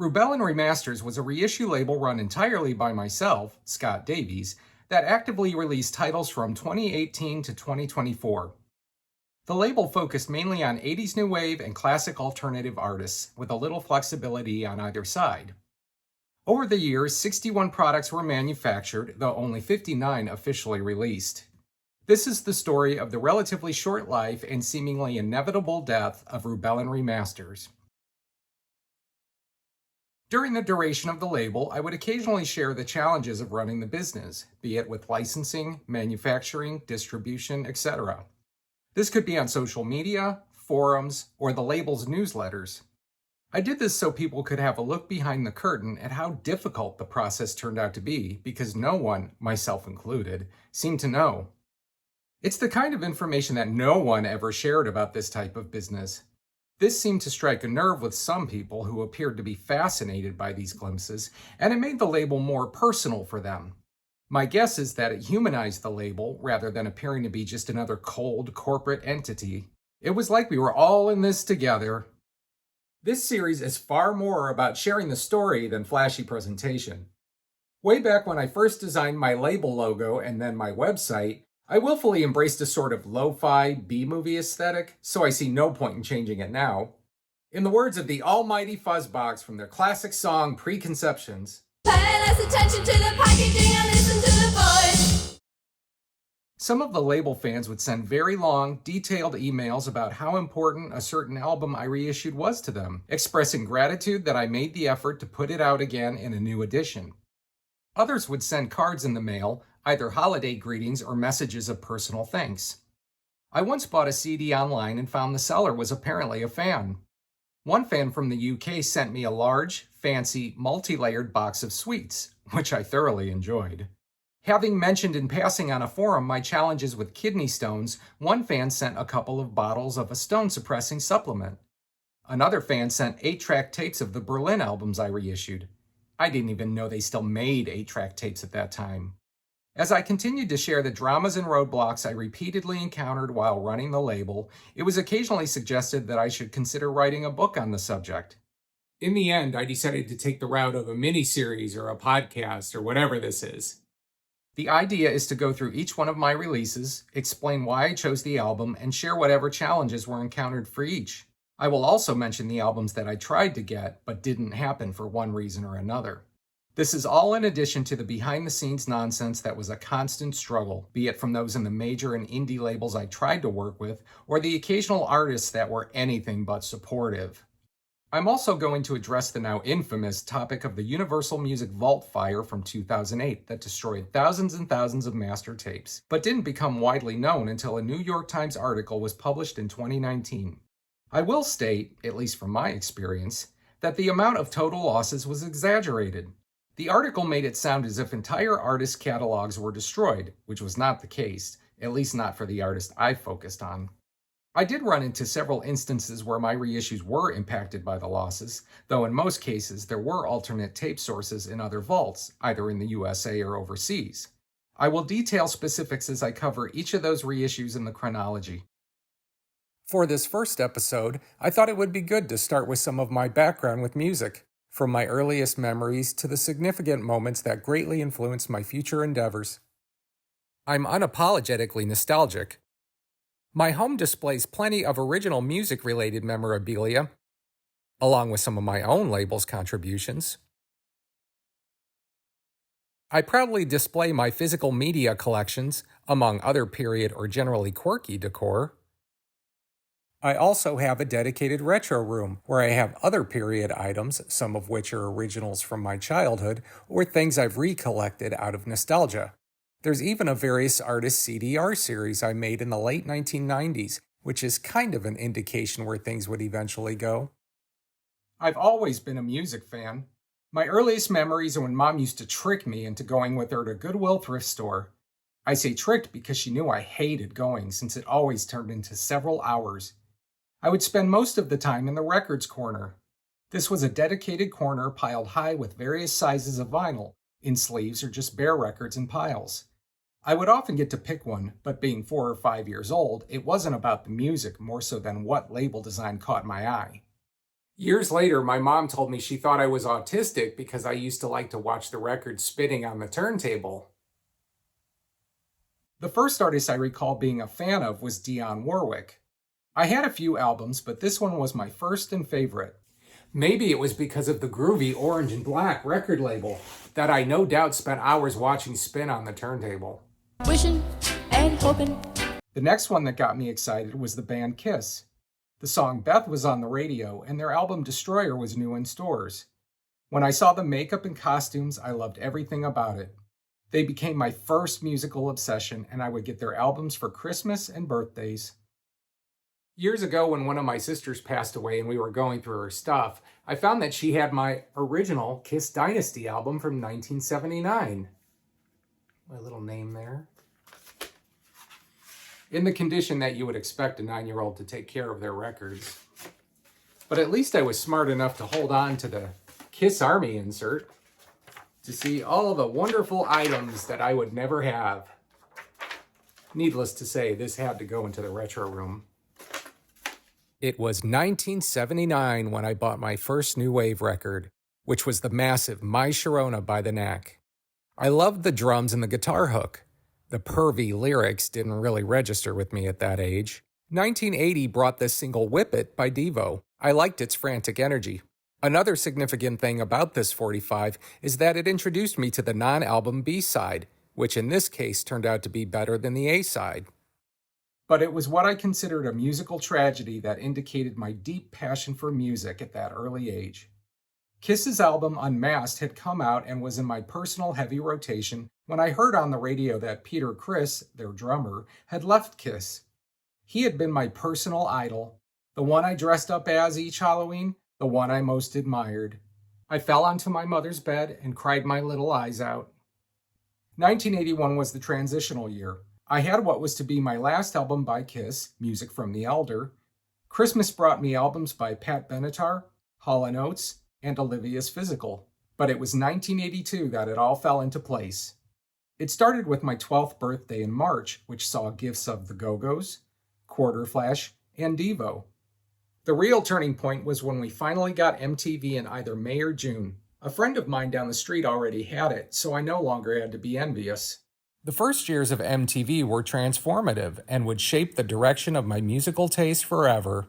Rubellan Remasters was a reissue label run entirely by myself, Scott Davies, that actively released titles from 2018 to 2024. The label focused mainly on 80s new wave and classic alternative artists, with a little flexibility on either side. Over the years, 61 products were manufactured, though only 59 officially released. This is the story of the relatively short life and seemingly inevitable death of Rubellan Remasters. During the duration of the label, I would occasionally share the challenges of running the business, be it with licensing, manufacturing, distribution, etc. This could be on social media, forums, or the label's newsletters. I did this so people could have a look behind the curtain at how difficult the process turned out to be, because no one, myself included, seemed to know. It's the kind of information that no one ever shared about this type of business. This seemed to strike a nerve with some people who appeared to be fascinated by these glimpses, and it made the label more personal for them. My guess is that it humanized the label rather than appearing to be just another cold corporate entity. It was like we were all in this together. This series is far more about sharing the story than flashy presentation. Way back when I first designed my label logo and then my website, I willfully embraced a sort of lo-fi B-movie aesthetic, so I see no point in changing it now. In the words of the almighty Fuzzbox from their classic song Preconceptions, pay less attention to the packaging and listen to the voice. Some of the label fans would send very long, detailed emails about how important a certain album I reissued was to them, expressing gratitude that I made the effort to put it out again in a new edition. Others would send cards in the mail, either holiday greetings or messages of personal thanks. I once bought a CD online and found the seller was apparently a fan. One fan from the UK sent me a large, fancy, multi-layered box of sweets, which I thoroughly enjoyed. Having mentioned in passing on a forum my challenges with kidney stones, one fan sent a couple of bottles of a stone-suppressing supplement. Another fan sent 8-track tapes of the Berlin albums I reissued. I didn't even know they still made 8-track tapes at that time. As I continued to share the dramas and roadblocks I repeatedly encountered while running the label, it was occasionally suggested that I should consider writing a book on the subject. In the end, I decided to take the route of a miniseries or a podcast or whatever this is. The idea is to go through each one of my releases, explain why I chose the album, and share whatever challenges were encountered for each. I will also mention the albums that I tried to get, but didn't happen for one reason or another. This is all in addition to the behind-the-scenes nonsense that was a constant struggle, be it from those in the major and indie labels I tried to work with, or the occasional artists that were anything but supportive. I'm also going to address the now infamous topic of the Universal Music Vault fire from 2008 that destroyed thousands and thousands of master tapes, but didn't become widely known until a New York Times article was published in 2019. I will state, at least from my experience, that the amount of total losses was exaggerated. The article made it sound as if entire artists' catalogs were destroyed, which was not the case, at least not for the artist I focused on. I did run into several instances where my reissues were impacted by the losses, though in most cases there were alternate tape sources in other vaults, either in the USA or overseas. I will detail specifics as I cover each of those reissues in the chronology. For this first episode, I thought it would be good to start with some of my background with music, from my earliest memories to the significant moments that greatly influenced my future endeavors. I'm unapologetically nostalgic. My home displays plenty of original music-related memorabilia, along with some of my own label's contributions. I proudly display my physical media collections, among other period or generally quirky decor. I also have a dedicated retro room where I have other period items, some of which are originals from my childhood or things I've recollected out of nostalgia. There's even a various artists CDR series I made in the late 1990s, which is kind of an indication where things would eventually go. I've always been a music fan. My earliest memories are when Mom used to trick me into going with her to Goodwill thrift store. I say tricked because she knew I hated going since it always turned into several hours. I would spend most of the time in the records corner. This was a dedicated corner piled high with various sizes of vinyl, in sleeves or just bare records in piles. I would often get to pick one, but being 4 or 5 years old, it wasn't about the music more so than what label design caught my eye. Years later, my mom told me she thought I was autistic because I used to like to watch the record spinning on the turntable. The first artist I recall being a fan of was Dionne Warwick. I had a few albums, but this one was my first and favorite. Maybe it was because of the groovy orange and black record label that I no doubt spent hours watching spin on the turntable. Wishing and hoping. The next one that got me excited was the band Kiss. The song Beth was on the radio, and their album Destroyer was new in stores. When I saw the makeup and costumes, I loved everything about it. They became my first musical obsession, and I would get their albums for Christmas and birthdays. Years ago, when one of my sisters passed away and we were going through her stuff, I found that she had my original Kiss Dynasty album from 1979. My little name there. In the condition that you would expect a 9-year-old to take care of their records. But at least I was smart enough to hold on to the Kiss Army insert to see all the wonderful items that I would never have. Needless to say, this had to go into the retro room. It was 1979 when I bought my first new wave record, which was the massive My Sharona by the Knack. I loved the drums and the guitar hook. The pervy lyrics didn't really register with me at that age. 1980 brought the single Whip It by Devo. I liked its frantic energy. Another significant thing about this 45 is that it introduced me to the non-album B-side, which in this case turned out to be better than the A-side. But it was what I considered a musical tragedy that indicated my deep passion for music at that early age. Kiss's album Unmasked had come out and was in my personal heavy rotation when I heard on the radio that Peter Criss, their drummer, had left Kiss. He had been my personal idol, the one I dressed up as each Halloween, the one I most admired. I fell onto my mother's bed and cried my little eyes out. 1981 was the transitional year. I had what was to be my last album by Kiss, Music from the Elder. Christmas brought me albums by Pat Benatar, Hall & Oates, and Olivia's Physical. But it was 1982 that it all fell into place. It started with my 12th birthday in March, which saw gifts of the Go-Go's, Quarter Flash, and Devo. The real turning point was when we finally got MTV in either May or June. A friend of mine down the street already had it, so I no longer had to be envious. The first years of MTV were transformative and would shape the direction of my musical taste forever.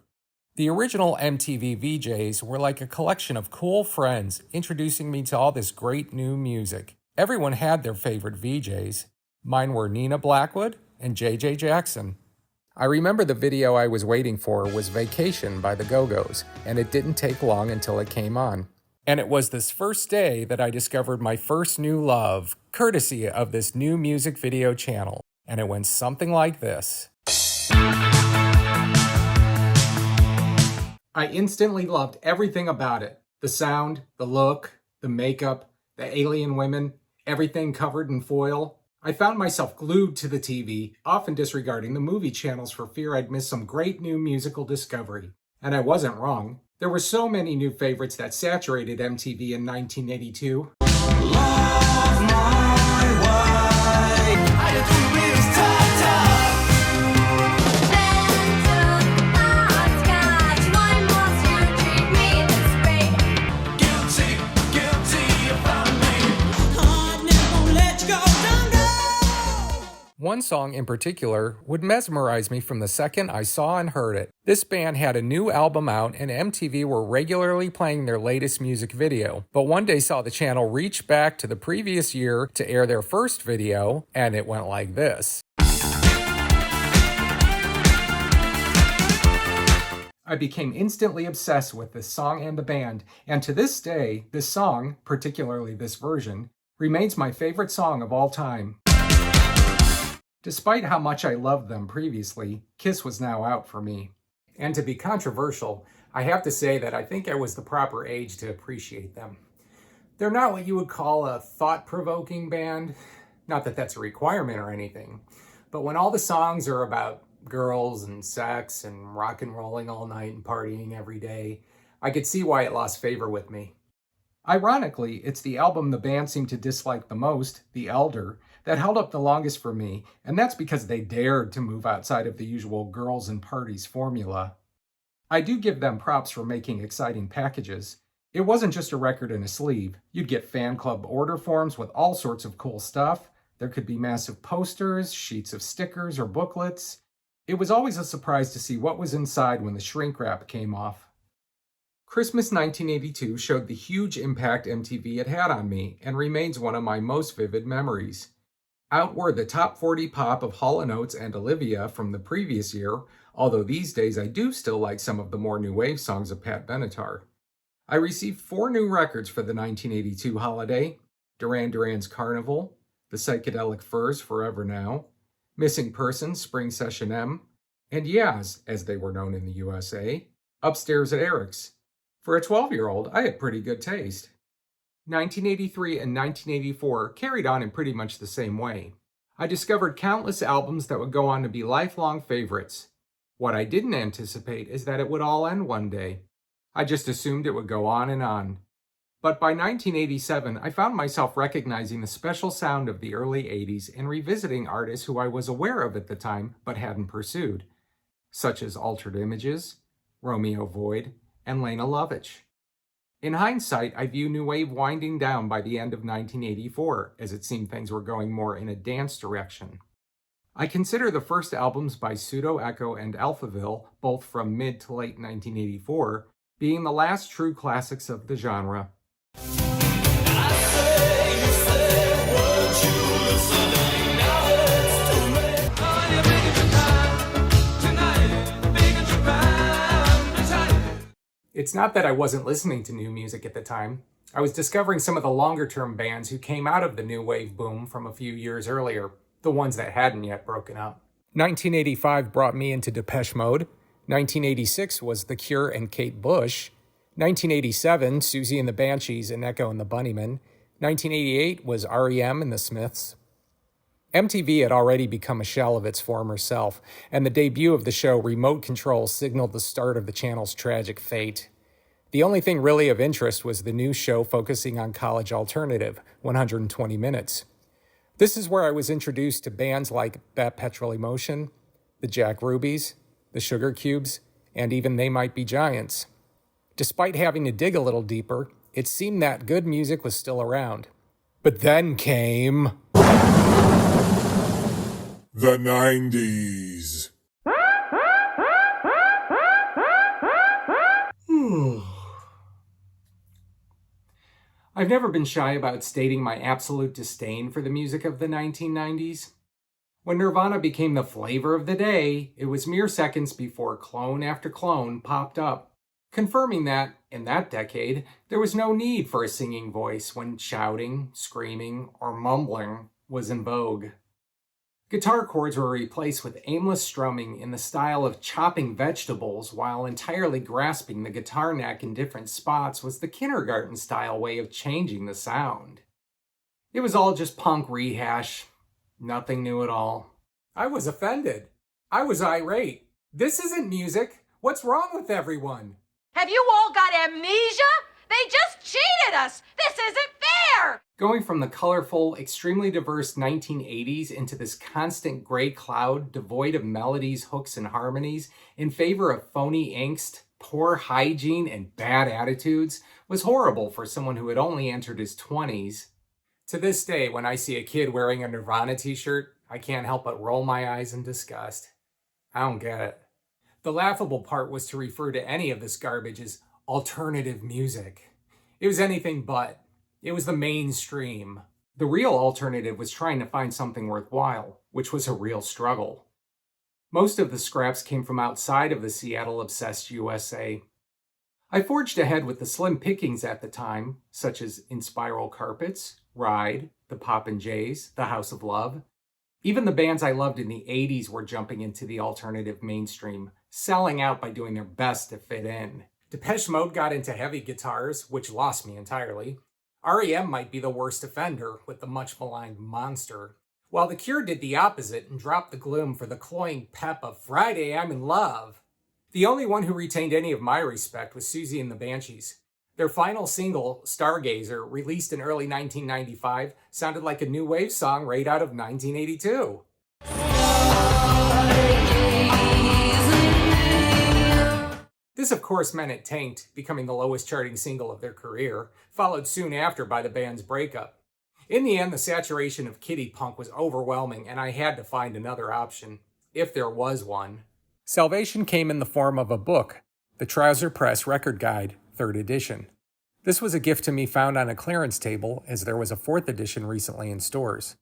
The original MTV VJs were like a collection of cool friends introducing me to all this great new music. Everyone had their favorite VJs. Mine were Nina Blackwood and JJ Jackson. I remember the video I was waiting for was Vacation by the Go-Go's, and it didn't take long until it came on. And it was this first day that I discovered my first new love, courtesy of this new music video channel. And it went something like this. I instantly loved everything about it. The sound, the look, the makeup, the alien women, everything covered in foil. I found myself glued to the TV, often disregarding the movie channels for fear I'd miss some great new musical discovery. And I wasn't wrong. There were so many new favorites that saturated MTV in 1982. Love my way. I just do this One song in particular would mesmerize me from the second I saw and heard it. This band had a new album out and MTV were regularly playing their latest music video, but one day saw the channel reach back to the previous year to air their first video, and it went like this. I became instantly obsessed with this song and the band, and to this day, this song, particularly this version, remains my favorite song of all time. Despite how much I loved them previously, Kiss was now out for me. And to be controversial, I have to say that I think I was the proper age to appreciate them. They're not what you would call a thought-provoking band, not that that's a requirement or anything, but when all the songs are about girls and sex and rock and rolling all night and partying every day, I could see why it lost favor with me. Ironically, it's the album the band seemed to dislike the most, The Elder, that held up the longest for me, and that's because they dared to move outside of the usual girls and parties formula. I do give them props for making exciting packages. It wasn't just a record in a sleeve. You'd get fan club order forms with all sorts of cool stuff. There could be massive posters, sheets of stickers, or booklets. It was always a surprise to see what was inside when the shrink wrap came off. Christmas 1982 showed the huge impact MTV had had on me and remains one of my most vivid memories. Out were the top 40 pop of Hall & Oates and Olivia from the previous year, although these days I do still like some of the more new wave songs of Pat Benatar. I received 4 new records for the 1982 holiday: Duran Duran's Carnival, The Psychedelic Furs Forever Now, Missing Persons Spring Session M, and Yaz, as they were known in the USA, Upstairs at Eric's. For a 12-year-old, I had pretty good taste. 1983 and 1984 carried on in pretty much the same way. I discovered countless albums that would go on to be lifelong favorites. What I didn't anticipate is that it would all end one day. I just assumed it would go on and on. But by 1987, I found myself recognizing the special sound of the early 80s and revisiting artists who I was aware of at the time but hadn't pursued, such as Altered Images, Romeo Void, and Lena Lovitch. In hindsight, I view New Wave winding down by the end of 1984, as it seemed things were going more in a dance direction. I consider the first albums by Pseudo Echo and Alphaville, both from mid to late 1984, being the last true classics of the genre. It's not that I wasn't listening to new music at the time. I was discovering some of the longer-term bands who came out of the new wave boom from a few years earlier, the ones that hadn't yet broken up. 1985 brought me into Depeche Mode. 1986 was The Cure and Kate Bush. 1987, Susie and the Banshees and Echo and the Bunnymen. 1988 was REM and the Smiths. MTV had already become a shell of its former self, and the debut of the show Remote Control signaled the start of the channel's tragic fate. The only thing really of interest was the new show focusing on college alternative, 120 Minutes. This is where I was introduced to bands like Bat Petrol Emotion, the Jack Rubies, the Sugar Cubes, and even They Might Be Giants. Despite having to dig a little deeper, it seemed that good music was still around. But then came the 90s. I've never been shy about stating my absolute disdain for the music of the 1990s. When Nirvana became the flavor of the day, it was mere seconds before clone after clone popped up, confirming that, in that decade, there was no need for a singing voice when shouting, screaming, or mumbling was in vogue. Guitar chords were replaced with aimless strumming in the style of chopping vegetables while entirely grasping the guitar neck in different spots was the kindergarten-style way of changing the sound. It was all just punk rehash, nothing new at all. I was offended. I was irate. This isn't music. What's wrong with everyone? Have you all got amnesia? They just cheated us! This isn't fair! Going from the colorful, extremely diverse 1980s into this constant gray cloud devoid of melodies, hooks, and harmonies in favor of phony angst, poor hygiene, and bad attitudes was horrible for someone who had only entered his 20s. To this day, when I see a kid wearing a Nirvana t-shirt, I can't help but roll my eyes in disgust. I don't get it. The laughable part was to refer to any of this garbage as alternative music. It was anything but. It was the mainstream. The real alternative was trying to find something worthwhile, which was a real struggle. Most of the scraps came from outside of the Seattle-obsessed USA. I forged ahead with the slim pickings at the time, such as In Spiral Carpets, Ride, The Poppin' Jays, The House of Love. Even the bands I loved in the 80s were jumping into the alternative mainstream, selling out by doing their best to fit in. Depeche Mode got into heavy guitars, which lost me entirely. REM might be the worst offender with the much-maligned Monster, while The Cure did the opposite and dropped the gloom for the cloying pep of Friday, I'm in Love. The only one who retained any of my respect was Susie and the Banshees. Their final single, Stargazer, released in early 1995, sounded like a new wave song right out of 1982. This of course meant it tanked, becoming the lowest charting single of their career, followed soon after by the band's breakup. In the end, the saturation of kiddie punk was overwhelming, and I had to find another option, if there was one. Salvation came in the form of a book, the Trouser Press Record Guide, 3rd edition. This was a gift to me found on a clearance table, as there was a 4th edition recently in stores.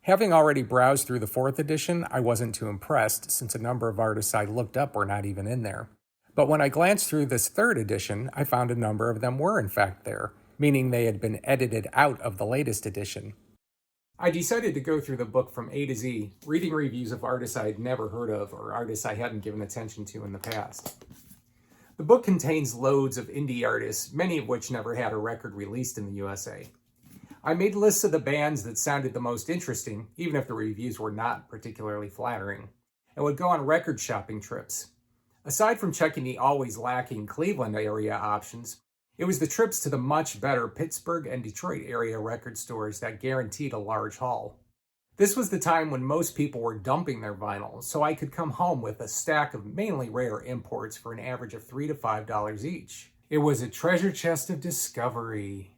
Having already browsed through the 4th edition, I wasn't too impressed, since a number of artists I looked up were not even in there. But when I glanced through this 3rd edition, I found a number of them were in fact there, meaning they had been edited out of the latest edition. I decided to go through the book from A to Z, reading reviews of artists I had never heard of or artists I hadn't given attention to in the past. The book contains loads of indie artists, many of which never had a record released in the USA. I made lists of the bands that sounded the most interesting, even if the reviews were not particularly flattering, and would go on record shopping trips. Aside from checking the always lacking Cleveland area options, it was the trips to the much better Pittsburgh and Detroit area record stores that guaranteed a large haul. This was the time when most people were dumping their vinyl, so I could come home with a stack of mainly rare imports for an average of $3 to $5 each. It was a treasure chest of discovery.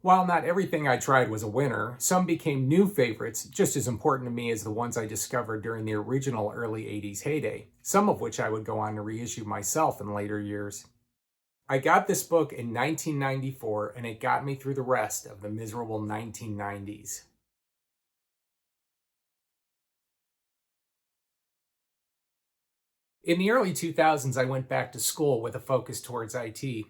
While not everything I tried was a winner, some became new favorites just as important to me as the ones I discovered during the original early 80s heyday, some of which I would go on to reissue myself in later years. I got this book in 1994, and it got me through the rest of the miserable 1990s. In the early 2000s, I went back to school with a focus towards IT.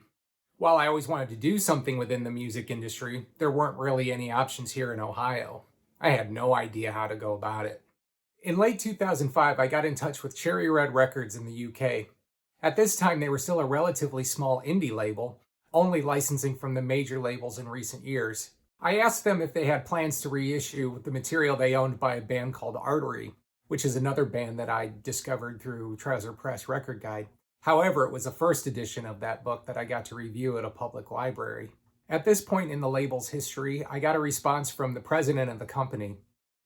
While I always wanted to do something within the music industry, there weren't really any options here in Ohio. I had no idea how to go about it. In late 2005, I got in touch with Cherry Red Records in the UK. At this time, they were still a relatively small indie label, only licensing from the major labels in recent years. I asked them if they had plans to reissue the material they owned by a band called Artery, which is another band that I discovered through Trouser Press Record Guide. However, it was the first edition of that book that I got to review at a public library. At this point in the label's history, I got a response from the president of the company.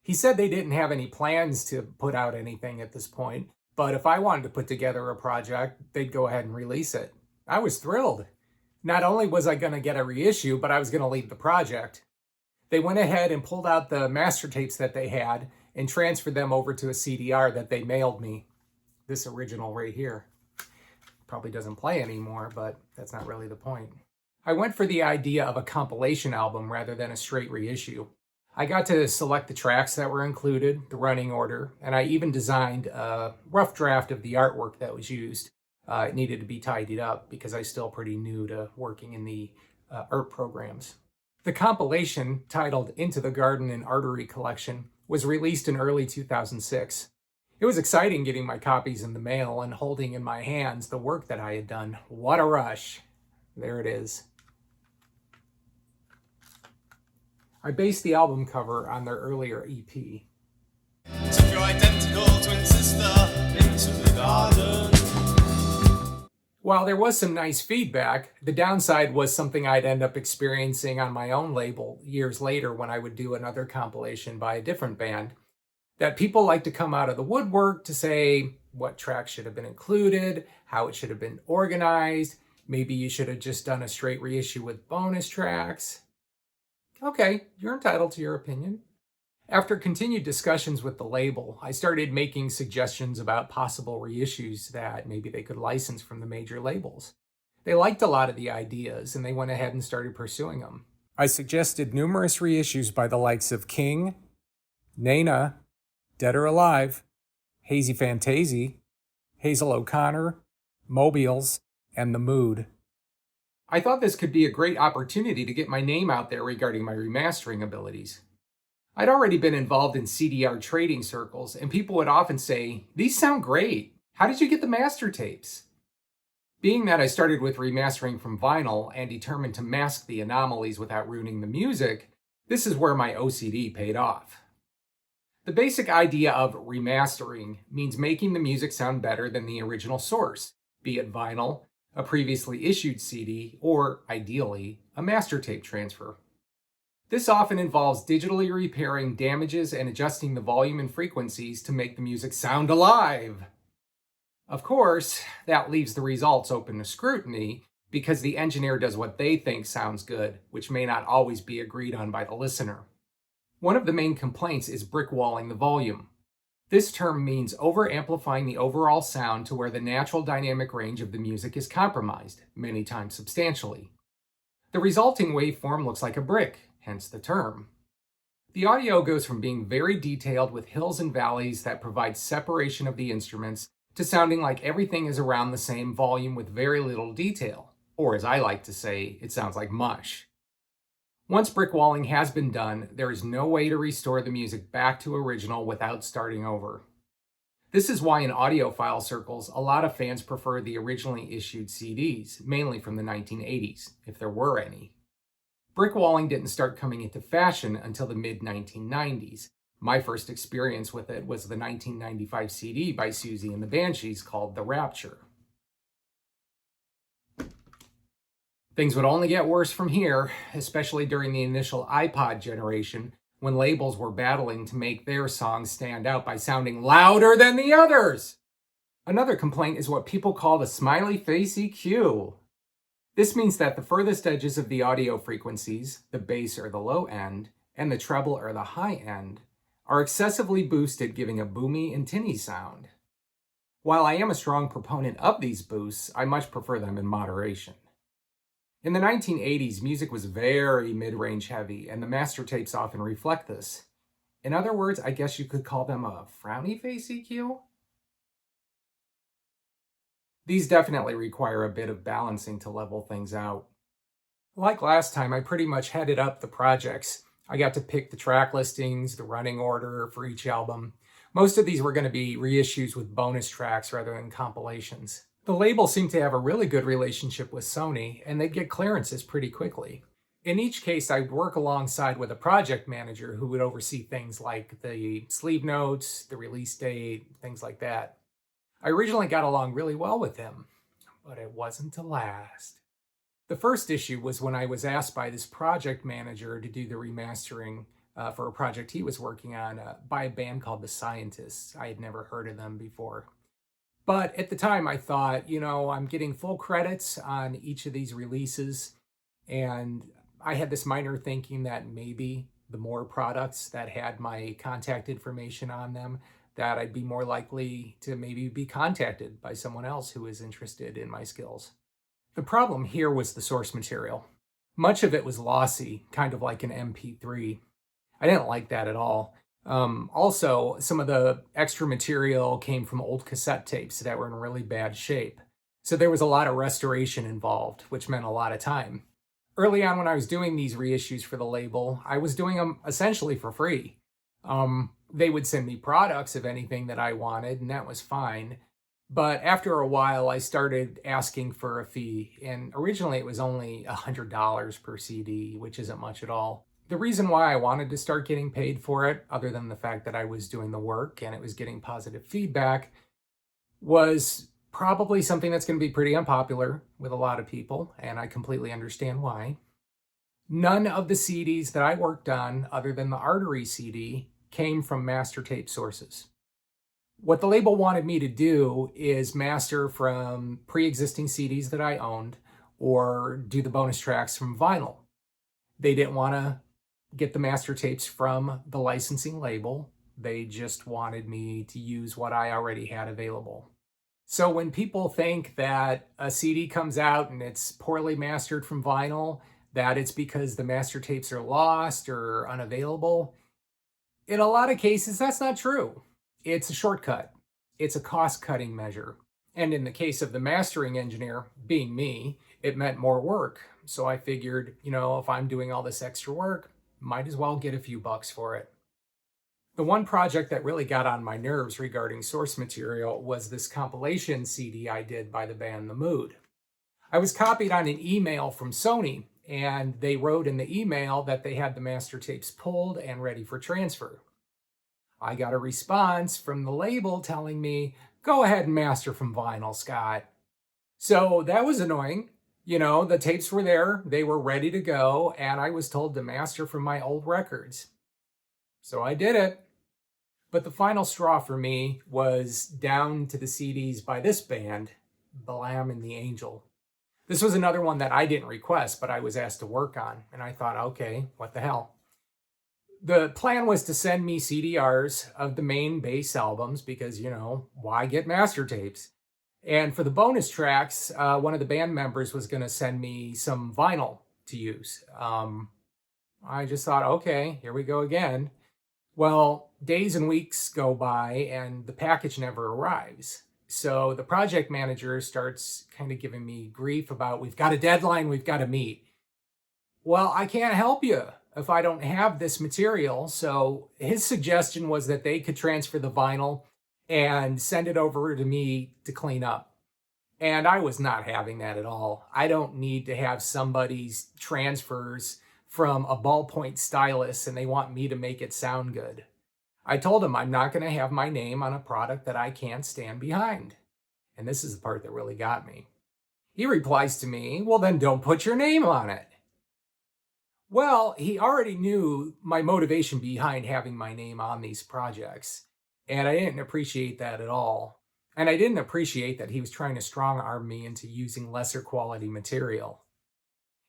He said they didn't have any plans to put out anything at this point, but if I wanted to put together a project, they'd go ahead and release it. I was thrilled. Not only was I going to get a reissue, but I was going to lead the project. They went ahead and pulled out the master tapes that they had and transferred them over to a CDR that they mailed me. This original right here. Probably doesn't play anymore, but that's not really the point. I went for the idea of a compilation album rather than a straight reissue. I got to select the tracks that were included, the running order, and I even designed a rough draft of the artwork that was used. It needed to be tidied up because I was still pretty new to working in the art programs. The compilation, titled Into the Garden and Artery Collection, was released in early 2006. It was exciting getting my copies in the mail and holding in my hands the work that I had done. What a rush. There it is. I based the album cover on their earlier EP. Took your identical twin sister into the garden. While there was some nice feedback, the downside was something I'd end up experiencing on my own label years later when I would do another compilation by a different band, that people like to come out of the woodwork to say what tracks should have been included, how it should have been organized, maybe you should have just done a straight reissue with bonus tracks. Okay, you're entitled to your opinion. After continued discussions with the label, I started making suggestions about possible reissues that maybe they could license from the major labels. They liked a lot of the ideas, and they went ahead and started pursuing them. I suggested numerous reissues by the likes of King, Nana, Dead or Alive, Hazy Fantasy, Hazel O'Connor, Mobiles, and The Mood. I thought this could be a great opportunity to get my name out there regarding my remastering abilities. I'd already been involved in CDR trading circles, and people would often say, "These sound great. How did you get the master tapes?" Being that I started with remastering from vinyl and determined to mask the anomalies without ruining the music, this is where my OCD paid off. The basic idea of remastering means making the music sound better than the original source, be it vinyl, a previously issued CD, or, ideally, a master tape transfer. This often involves digitally repairing damages and adjusting the volume and frequencies to make the music sound alive. Of course, that leaves the results open to scrutiny because the engineer does what they think sounds good, which may not always be agreed on by the listener. One of the main complaints is brickwalling the volume. This term means over-amplifying the overall sound to where the natural dynamic range of the music is compromised, many times substantially. The resulting waveform looks like a brick, hence the term. The audio goes from being very detailed with hills and valleys that provide separation of the instruments to sounding like everything is around the same volume with very little detail, or as I like to say, it sounds like mush. Once brickwalling has been done, there is no way to restore the music back to original without starting over. This is why in audiophile circles, a lot of fans prefer the originally issued CDs, mainly from the 1980s, if there were any. Brickwalling didn't start coming into fashion until the mid-1990s. My first experience with it was the 1995 CD by Susie and the Banshees called The Rapture. Things would only get worse from here, especially during the initial iPod generation, when labels were battling to make their songs stand out by sounding louder than the others. Another complaint is what people call the smiley face EQ. This means that the furthest edges of the audio frequencies, the bass or the low end, and the treble or the high end, are excessively boosted, giving a boomy and tinny sound. While I am a strong proponent of these boosts, I much prefer them in moderation. In the 1980s, music was very mid-range heavy, and the master tapes often reflect this. In other words, I guess you could call them a frowny face EQ? These definitely require a bit of balancing to level things out. Like last time, I pretty much headed up the projects. I got to pick the track listings, the running order for each album. Most of these were going to be reissues with bonus tracks rather than compilations. The label seemed to have a really good relationship with Sony, and they'd get clearances pretty quickly. In each case, I'd work alongside with a project manager who would oversee things like the sleeve notes, the release date, things like that. I originally got along really well with him, but it wasn't to last. The first issue was when I was asked by this project manager to do the remastering for a project he was working on by a band called The Scientists. I had never heard of them before. But at the time I thought, I'm getting full credits on each of these releases, and I had this minor thinking that maybe the more products that had my contact information on them, that I'd be more likely to maybe be contacted by someone else who is interested in my skills. The problem here was the source material. Much of it was lossy, kind of like an MP3. I didn't like that at all. Also, some of the extra material came from old cassette tapes that were in really bad shape. So there was a lot of restoration involved, which meant a lot of time. Early on when I was doing these reissues for the label, I was doing them essentially for free. They would send me products of anything that I wanted, and that was fine. But after a while, I started asking for a fee, and originally it was only $100 per CD, which isn't much at all. The reason why I wanted to start getting paid for it, other than the fact that I was doing the work and it was getting positive feedback, was probably something that's going to be pretty unpopular with a lot of people, and I completely understand why. None of the CDs that I worked on, other than the Artery CD, came from master tape sources. What the label wanted me to do is master from pre-existing CDs that I owned or do the bonus tracks from vinyl. They didn't want to get the master tapes from the licensing label. They just wanted me to use what I already had available. So when people think that a CD comes out and it's poorly mastered from vinyl, that it's because the master tapes are lost or unavailable, in a lot of cases, that's not true. It's a shortcut. It's a cost-cutting measure. And in the case of the mastering engineer, being me, it meant more work. So I figured, if I'm doing all this extra work, might as well get a few bucks for it. The one project that really got on my nerves regarding source material was this compilation CD I did by the band The Mood. I was copied on an email from Sony, and they wrote in the email that they had the master tapes pulled and ready for transfer. I got a response from the label telling me, go ahead and master from vinyl, Scott. So that was annoying. The tapes were there, they were ready to go, and I was told to master from my old records. So I did it. But the final straw for me was down to the CDs by this band, Balaam and the Angel. This was another one that I didn't request, but I was asked to work on. And I thought, okay, what the hell? The plan was to send me CDRs of the main bass albums because, why get master tapes? And for the bonus tracks, one of the band members was going to send me some vinyl to use. I just thought, okay, here we go again. Well, days and weeks go by and the package never arrives. So the project manager starts kind of giving me grief about, we've got a deadline we've got to meet. Well, I can't help you if I don't have this material. So his suggestion was that they could transfer the vinyl and send it over to me to clean up. And I was not having that at all. I don't need to have somebody's transfers from a ballpoint stylus and they want me to make it sound good. I told him I'm not going to have my name on a product that I can't stand behind. And this is the part that really got me. He replies to me, well, then don't put your name on it. Well, he already knew my motivation behind having my name on these projects. And I didn't appreciate that at all. And I didn't appreciate that he was trying to strong-arm me into using lesser quality material.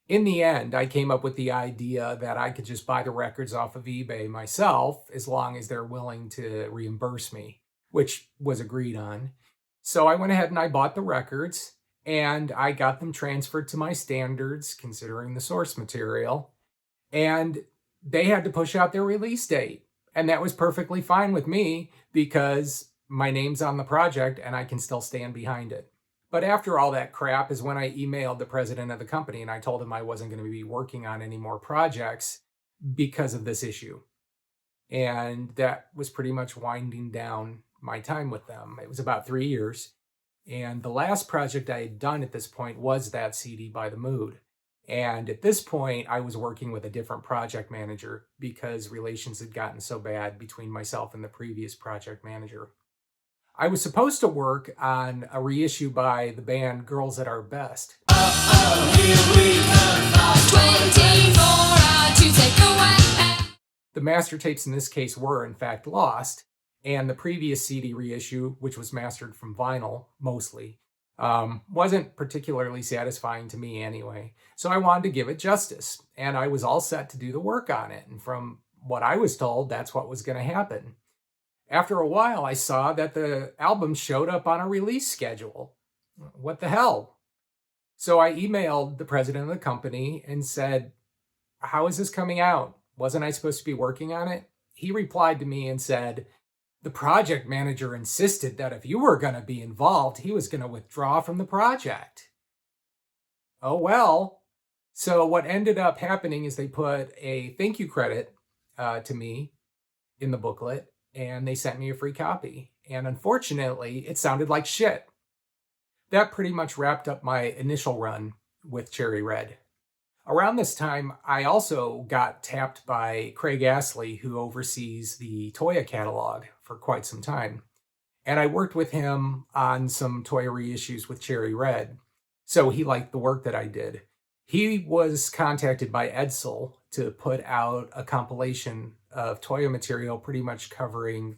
In the end, I came up with the idea that I could just buy the records off of eBay myself as long as they're willing to reimburse me, which was agreed on. So I went ahead and I bought the records and I got them transferred to my standards, considering the source material. And they had to push out their release date. And that was perfectly fine with me because my name's on the project and I can still stand behind it. But after all that crap is when I emailed the president of the company and I told him I wasn't going to be working on any more projects because of this issue. And that was pretty much winding down my time with them. It was about 3 years. And the last project I had done at this point was that CD by The Mood. And at this point, I was working with a different project manager because relations had gotten so bad between myself and the previous project manager. I was supposed to work on a reissue by the band Girls at Our Best. 24 hours to take away. The master tapes in this case were, in fact, lost, and the previous CD reissue, which was mastered from vinyl, mostly, wasn't particularly satisfying to me anyway. So I wanted to give it justice, and I was all set to do the work on it. And from what I was told, that's what was going to happen. After a while, I saw that the album showed up on a release schedule. What the hell? So I emailed the president of the company and said, how is this coming out? Wasn't I supposed to be working on it? He replied to me and said, the project manager insisted that if you were going to be involved, he was going to withdraw from the project. Oh, well. So what ended up happening is they put a thank you credit to me in the booklet, and they sent me a free copy. And unfortunately, it sounded like shit. That pretty much wrapped up my initial run with Cherry Red. Around this time, I also got tapped by Craig Astley, who oversees the Toya catalog for quite some time. And I worked with him on some Toya reissues with Cherry Red. So he liked the work that I did. He was contacted by Edsel to put out a compilation of Toya material pretty much covering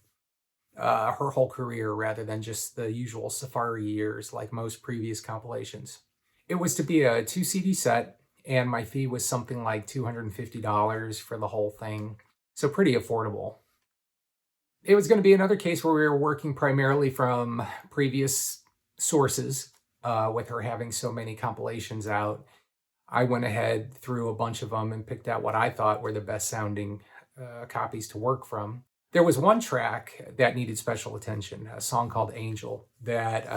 her whole career rather than just the usual Safari years like most previous compilations. It was to be a 2 CD set, and my fee was something like $250 for the whole thing, so pretty affordable. It was going to be another case where we were working primarily from previous sources, with her having so many compilations out. I went ahead through a bunch of them and picked out what I thought were the best sounding copies to work from. There was one track that needed special attention, a song called Angel, that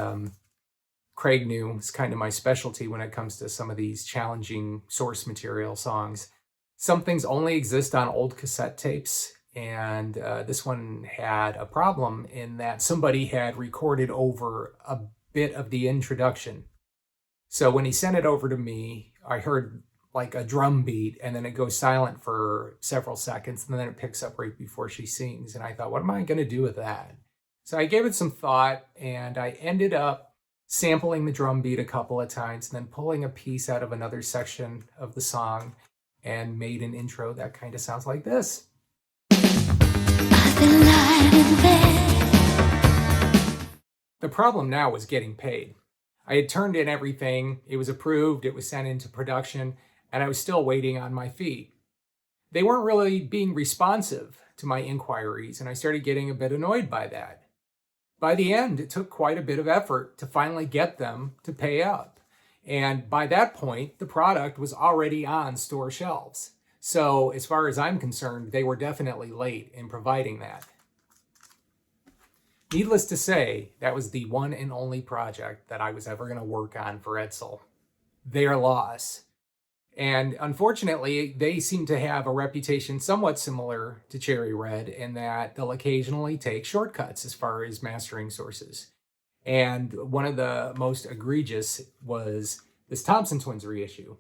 Craig knew was kind of my specialty when it comes to some of these challenging source material songs. Some things only exist on old cassette tapes, and this one had a problem in that somebody had recorded over a bit of the introduction. So when he sent it over to me, I heard like a drum beat, and then it goes silent for several seconds, and then it picks up right before she sings. And I thought, what am I going to do with that? So I gave it some thought, and I ended up sampling the drum beat a couple of times, and then pulling a piece out of another section of the song, and made an intro that kind of sounds like this. I've been lying The problem now was getting paid. I had turned in everything, it was approved, it was sent into production, and I was still waiting on my fee. They weren't really being responsive to my inquiries, and I started getting a bit annoyed by that. By the end, it took quite a bit of effort to finally get them to pay up. And by that point, the product was already on store shelves. So as far as I'm concerned, they were definitely late in providing that. Needless to say, that was the one and only project that I was ever going to work on for Edsel. Their loss. And unfortunately, they seem to have a reputation somewhat similar to Cherry Red in that they'll occasionally take shortcuts as far as mastering sources. And one of the most egregious was this Thompson Twins reissue.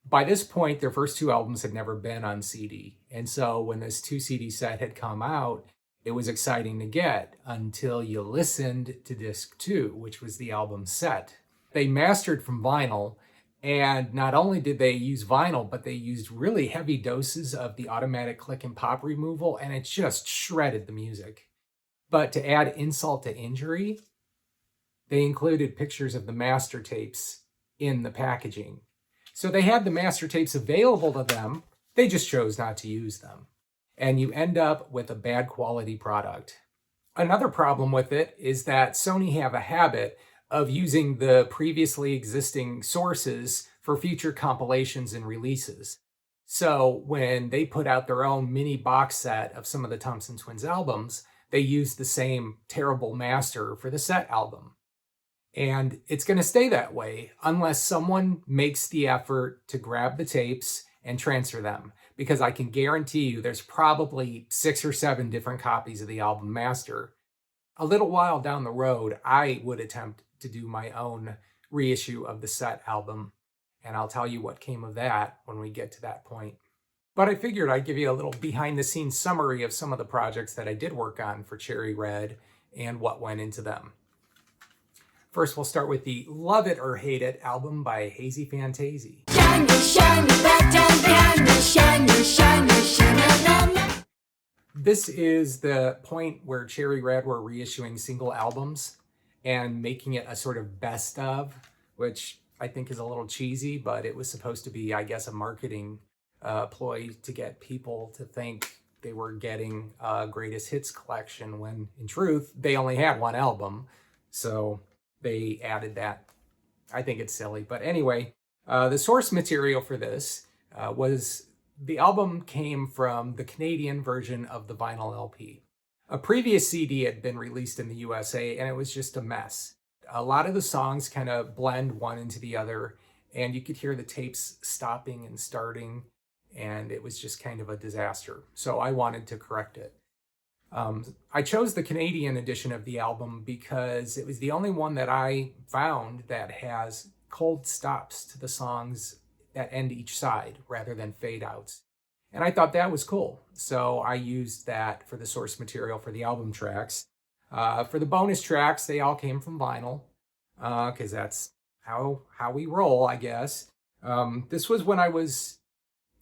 By this point, their first two albums had never been on CD. And so when this 2 CD set had come out, it was exciting to get until you listened to disc 2, which was the album Set. They mastered from vinyl, and not only did they use vinyl, but they used really heavy doses of the automatic click and pop removal, and it just shredded the music. But to add insult to injury, they included pictures of the master tapes in the packaging. So they had the master tapes available to them, they just chose not to use them. And you end up with a bad quality product. Another problem with it is that Sony have a habit of using the previously existing sources for future compilations and releases. So when they put out their own mini box set of some of the Thompson Twins albums, they used the same terrible master for the Set album. And it's going to stay that way unless someone makes the effort to grab the tapes and transfer them. Because I can guarantee you there's probably 6 or 7 different copies of the album master. A little while down the road, I would attempt to do my own reissue of the Set album. And I'll tell you what came of that when we get to that point. But I figured I'd give you a little behind-the-scenes summary of some of the projects that I did work on for Cherry Red and what went into them. First, we'll start with the Love It or Hate It album by Hazy Fantasy. Shine, shine, back down behind me. Shine, shine, shine, This is the point where Cherry Red were reissuing single albums and making it a sort of best of, which I think is a little cheesy, but it was supposed to be, I guess, a marketing ploy to get people to think they were getting a greatest hits collection when, in truth, they only had one album. So they added that. I think it's silly. But anyway, the source material for this was the album came from the Canadian version of the vinyl LP. A previous CD had been released in the USA, and it was just a mess. A lot of the songs kind of blend one into the other, and you could hear the tapes stopping and starting, and it was just kind of a disaster. So I wanted to correct it. I chose the Canadian edition of the album because it was the only one that I found that has cold stops to the songs that end each side rather than fade outs. And I thought that was cool. So I used that for the source material for the album tracks. For the bonus tracks, they all came from vinyl because that's how we roll, I guess. This was when I was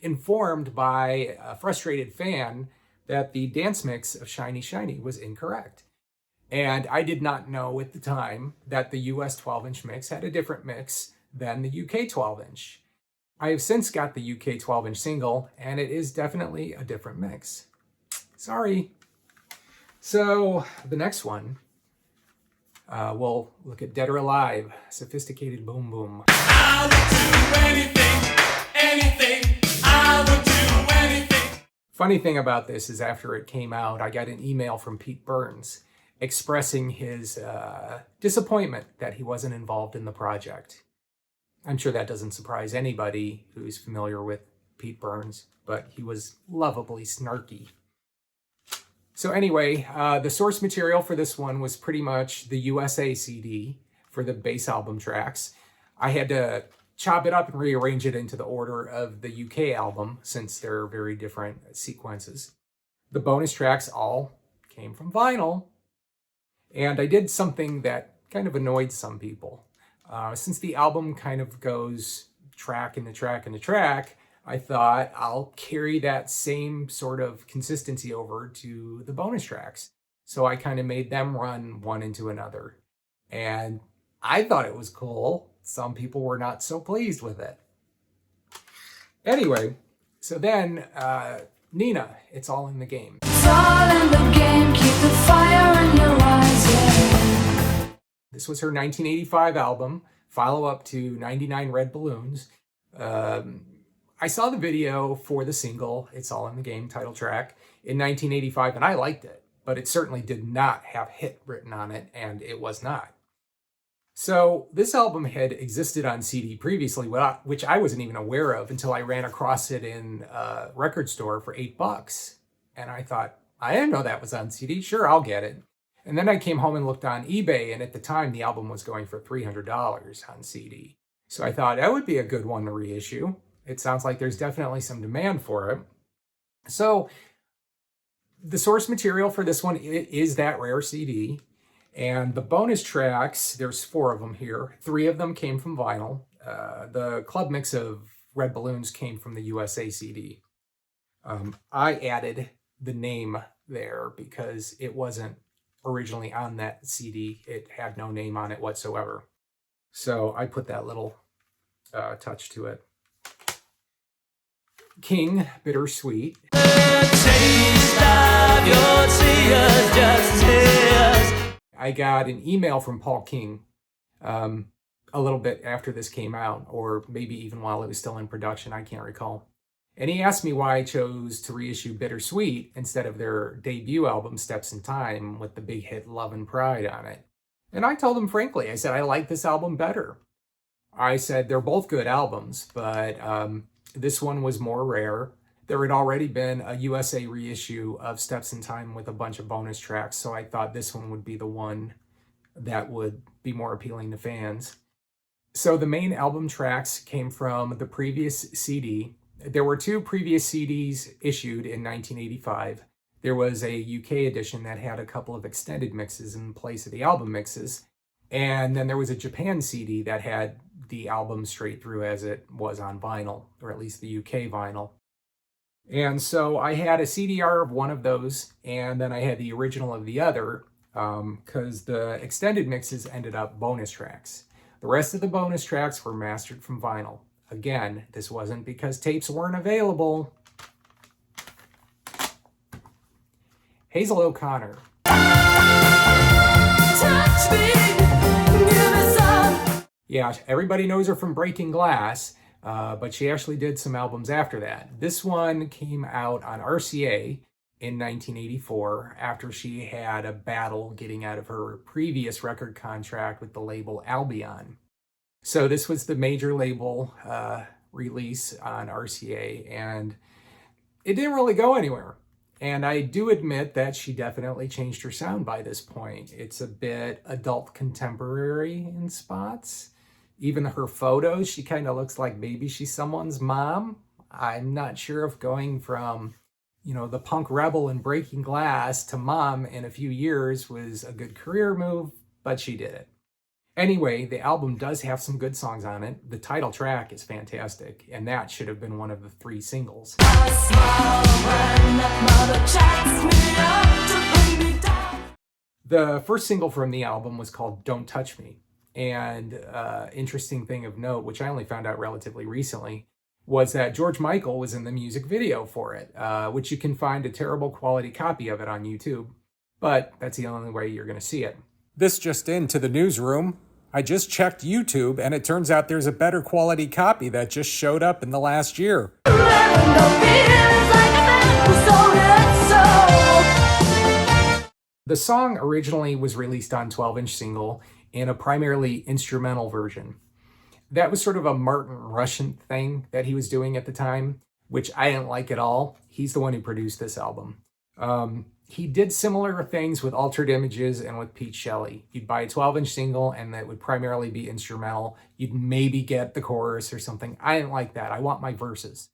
informed by a frustrated fan that the dance mix of Shiny Shiny was incorrect. And I did not know at the time that the US 12-inch mix had a different mix than the UK 12-inch. I have since got the UK 12-inch single, and it is definitely a different mix. Sorry. So the next one, we'll look at Dead or Alive, Sophisticated Boom Boom. I would do anything, I would do anything. Funny thing about this is after it came out, I got an email from Pete Burns expressing his disappointment that he wasn't involved in the project. I'm sure that doesn't surprise anybody who's familiar with Pete Burns, but he was lovably snarky. So anyway, the source material for this one was pretty much the USA CD for the bass album tracks. I had to chop it up and rearrange it into the order of the UK album since they're very different sequences. The bonus tracks all came from vinyl. And I did something that kind of annoyed some people. Since the album kind of goes track into track into track, I thought I'll carry that same sort of consistency over to the bonus tracks. So I kind of made them run one into another. And I thought it was cool. Some people were not so pleased with it. Anyway, so then Nina, It's All in the Game. It's all in the game, keep the fire in your eyes, yeah. This was her 1985 album, follow-up to 99 Red Balloons. I saw the video for the single, It's All in the Game title track, in 1985, and I liked it, but it certainly did not have hit written on it, and it was not. So this album had existed on CD previously, which I wasn't even aware of until I ran across it in a record store for $8. And I thought, I didn't know that was on CD. Sure, I'll get it. And then I came home and looked on eBay, and at the time, the album was going for $300 on CD. So I thought that would be a good one to reissue. It sounds like there's definitely some demand for it. So the source material for this one is that rare CD. And the bonus tracks, there's 4 of them here. 3 of them came from vinyl. The club mix of Red Balloons came from the USA CD. I added the name there because it wasn't originally on that CD. It had no name on it whatsoever. So I put that little touch to it. King, Bittersweet. I got an email from Paul King a little bit after this came out, or maybe even while it was still in production, I can't recall. And he asked me why I chose to reissue Bittersweet instead of their debut album, Steps in Time, with the big hit Love and Pride on it. And I told him frankly, I said, I like this album better. I said, they're both good albums, but this one was more rare. There had already been a USA reissue of Steps in Time with a bunch of bonus tracks, so I thought this one would be the one that would be more appealing to fans. So the main album tracks came from the previous CD. There were 2 previous CDs issued in 1985. There was a UK edition that had a couple of extended mixes in place of the album mixes. And then there was a Japan CD that had the album straight through as it was on vinyl, or at least the UK vinyl. And so I had a CDR of one of those, and then I had the original of the other, because the extended mixes ended up bonus tracks. The rest of the bonus tracks were mastered from vinyl. Again, this wasn't because tapes weren't available. Hazel O'Connor. Touch me, give me some. Yeah, everybody knows her from Breaking Glass, but she actually did some albums after that. This one came out on RCA in 1984 after she had a battle getting out of her previous record contract with the label Albion. So this was the major label release on RCA, and it didn't really go anywhere. And I do admit that she definitely changed her sound by this point. It's a bit adult contemporary in spots. Even her photos, she kind of looks like maybe she's someone's mom. I'm not sure if going from, the punk rebel in Breaking Glass to mom in a few years was a good career move, but she did it. Anyway, the album does have some good songs on it. The title track is fantastic, and that should have been one of the 3 singles. The first single from the album was called Don't Touch Me. And interesting thing of note, which I only found out relatively recently, was that George Michael was in the music video for it, which you can find a terrible quality copy of it on YouTube. But that's the only way you're going to see it. This just into the newsroom. I just checked YouTube, and it turns out there's a better quality copy that just showed up in the last year. The song originally was released on 12-inch single in a primarily instrumental version. That was sort of a Martin Rushent thing that he was doing at the time, which I didn't like at all. He's the one who produced this album. He did similar things with Altered Images and with Pete Shelley. You'd buy a 12-inch single and that would primarily be instrumental. You'd maybe get the chorus or something. I didn't like that. I want my verses.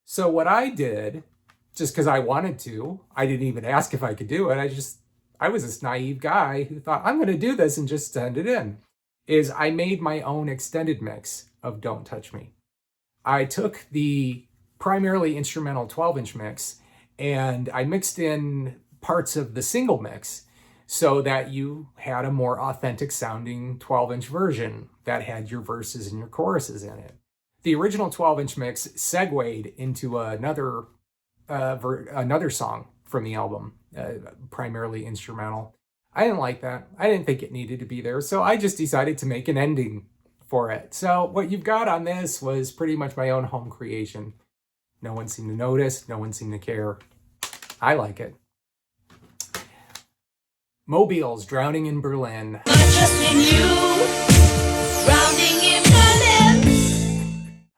So what I did, just because I wanted to, I didn't even ask if I could do it. I was this naive guy who thought, I'm going to do this and just send it in, is I made my own extended mix of Don't Touch Me. I took the primarily instrumental 12-inch mix and I mixed in parts of the single mix, so that you had a more authentic sounding 12-inch version that had your verses and your choruses in it. The original 12-inch mix segued into another song from the album, primarily instrumental. I didn't like that. I didn't think it needed to be there, so I just decided to make an ending for it. So what you've got on this was pretty much my own home creation. No one seemed to notice. No one seemed to care. I like it. Mobiles drowning in Berlin.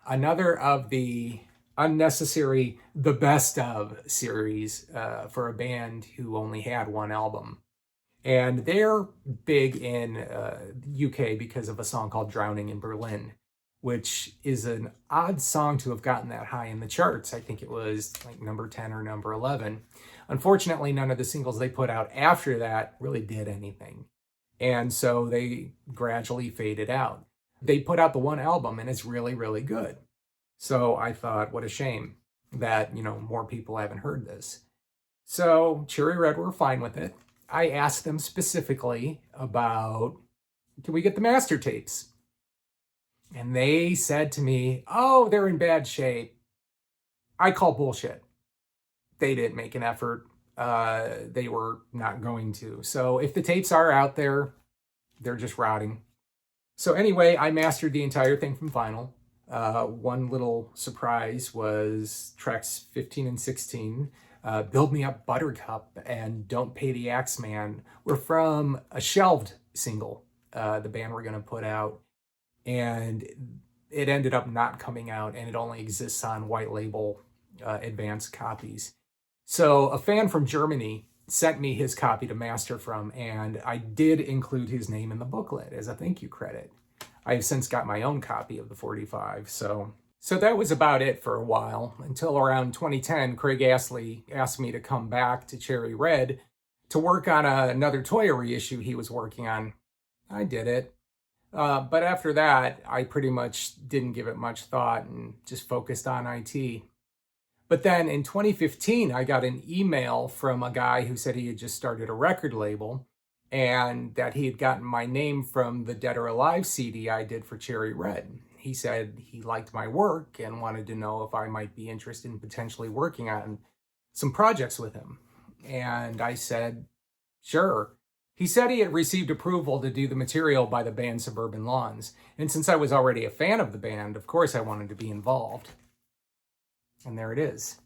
Another of the unnecessary The Best Of series for a band who only had one album. And they're big in UK because of a song called Drowning in Berlin, which is an odd song to have gotten that high in the charts. I think it was like number 10 or number 11. Unfortunately, none of the singles they put out after that really did anything. And so they gradually faded out. They put out the one album and it's really, really good. So I thought, what a shame that, more people haven't heard this. So Cherry Red were fine with it. I asked them specifically about, can we get the master tapes? And they said to me, oh, they're in bad shape. I call bullshit. They didn't make an effort. They were not going to. So if the tapes are out there, they're just rotting. So anyway, I mastered the entire thing from vinyl. One little surprise was tracks 15 and 16. Build Me Up Buttercup and Don't Pay the Axeman were from a shelved single the band were going to put out. And it ended up not coming out, and it only exists on white label advanced copies. So a fan from Germany sent me his copy to master from, and I did include his name in the booklet as a thank you credit. I've since got my own copy of the 45, so that was about it for a while, until around 2010, Craig Astley asked me to come back to Cherry Red to work on another Toya reissue he was working on. I did it. But after that, I pretty much didn't give it much thought and just focused on IT. But then in 2015, I got an email from a guy who said he had just started a record label and that he had gotten my name from the Dead or Alive CD I did for Cherry Red. He said he liked my work and wanted to know if I might be interested in potentially working on some projects with him. And I said, sure. He said he had received approval to do the material by the band Suburban Lawns. And since I was already a fan of the band, of course I wanted to be involved. And there it is.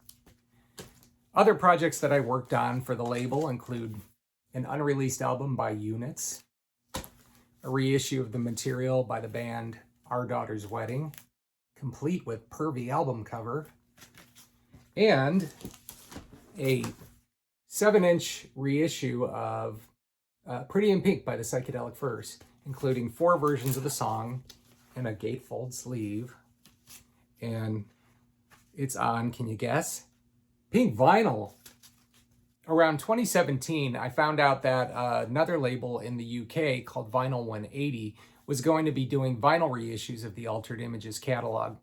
Other projects that I worked on for the label include an unreleased album by Units, a reissue of the material by the band Our Daughter's Wedding, complete with pervy album cover, and a 7-inch reissue of Pretty in Pink by the Psychedelic Furs, including 4 versions of the song and a gatefold sleeve. And it's on, can you guess? Pink vinyl. Around 2017, I found out that another label in the UK called Vinyl 180 was going to be doing vinyl reissues of the Altered Images catalog.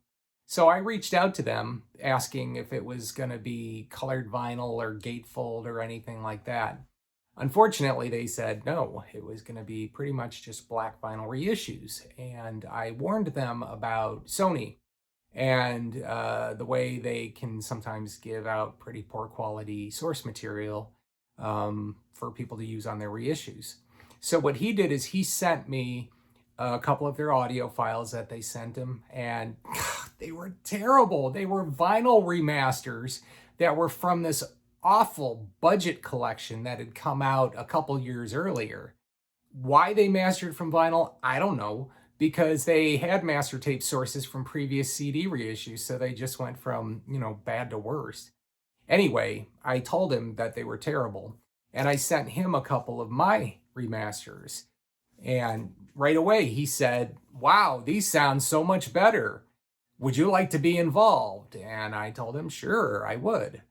So I reached out to them asking if it was going to be colored vinyl or gatefold or anything like that. Unfortunately, they said no, it was going to be pretty much just black vinyl reissues. And I warned them about Sony and the way they can sometimes give out pretty poor quality source material for people to use on their reissues. So what he did is he sent me a couple of their audio files that they sent him, and they were terrible. They were vinyl remasters that were from this awful budget collection that had come out a couple years earlier. Why they mastered from vinyl, I don't know, because they had master tape sources from previous CD reissues, so they just went from, bad to worst. Anyway, I told him that they were terrible, and I sent him a couple of my remasters. And right away he said, wow, these sound so much better. Would you like to be involved? And I told him, sure, I would.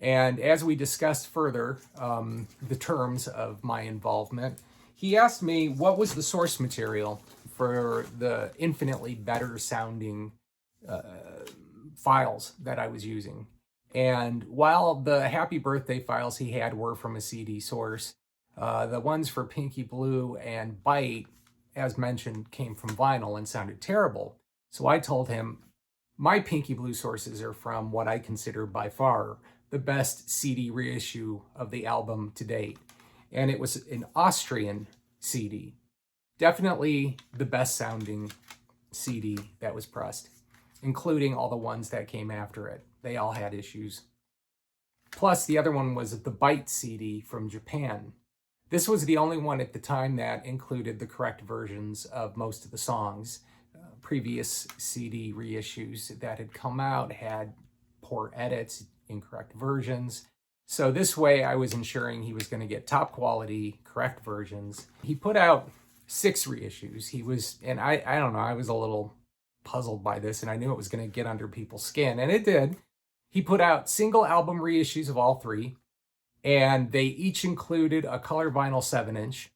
And as we discussed further the terms of my involvement, he asked me what was the source material for the infinitely better sounding files that I was using. And while the Happy Birthday files he had were from a CD source, The ones for Pinky Blue and Bite, as mentioned, came from vinyl and sounded terrible. So I told him my Pinky Blue sources are from what I consider by far the best CD reissue of the album to date. And it was an Austrian CD. Definitely the best sounding CD that was pressed, including all the ones that came after it. They all had issues. Plus, the other one was the Bite CD from Japan. This was the only one at the time that included the correct versions of most of the songs. Previous CD reissues that had come out had poor edits, incorrect versions. So this way I was ensuring he was going to get top quality, correct versions. He put out 6 reissues. I don't know, I was a little puzzled by this, and I knew it was going to get under people's skin, and it did. He put out single album reissues of all 3, and they each included a color vinyl 7-inch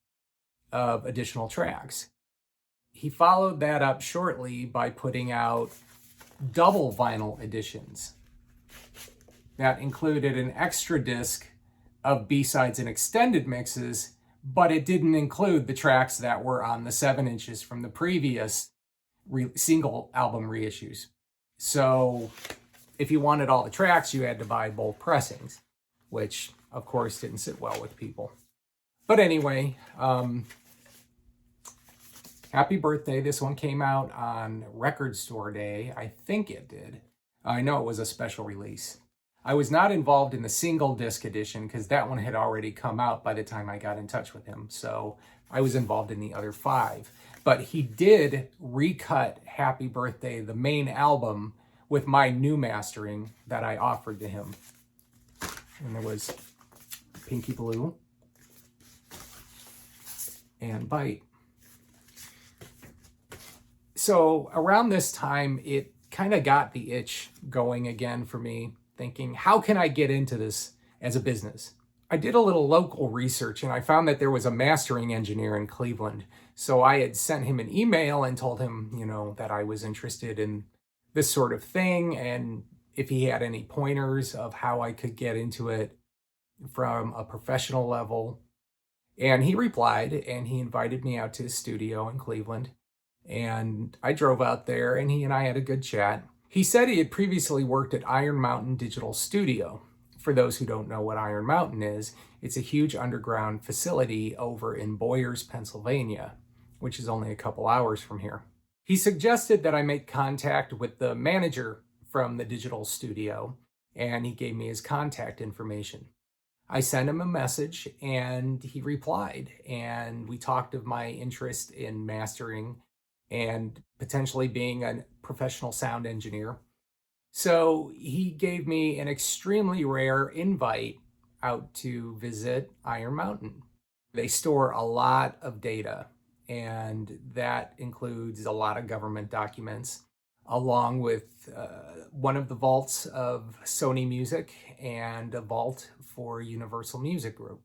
of additional tracks. He followed that up shortly by putting out double vinyl editions that included an extra disc of B-sides and extended mixes, but it didn't include the tracks that were on the 7 inches from the previous single album reissues. So if you wanted all the tracks, you had to buy both pressings, which of course didn't sit well with people. But anyway, happy birthday. This one came out on Record Store Day. I think it did. I know it was a special release. I was not involved in the single disc edition because that one had already come out by the time I got in touch with him. So I was involved in the other 5. But he did recut Happy Birthday, the main album, with my new mastering that I offered to him. And there was Pinky Blue and Bite. So around this time, it kind of got the itch going again for me, thinking, how can I get into this as a business? I did a little local research, and I found that there was a mastering engineer in Cleveland. So I had sent him an email and told him, that I was interested in this sort of thing, and if he had any pointers of how I could get into it from a professional level. And he replied, and he invited me out to his studio in Cleveland. And I drove out there, and he and I had a good chat. He said he had previously worked at Iron Mountain Digital Studio. For those who don't know what Iron Mountain is, it's a huge underground facility over in Boyers, Pennsylvania, which is only a couple hours from here. He suggested that I make contact with the manager from the digital studio, and he gave me his contact information. I sent him a message, and he replied, and we talked of my interest in mastering and potentially being a professional sound engineer. So he gave me an extremely rare invite out to visit Iron Mountain. They store a lot of data, and that includes a lot of government documents, along with one of the vaults of Sony Music and a vault for Universal Music Group.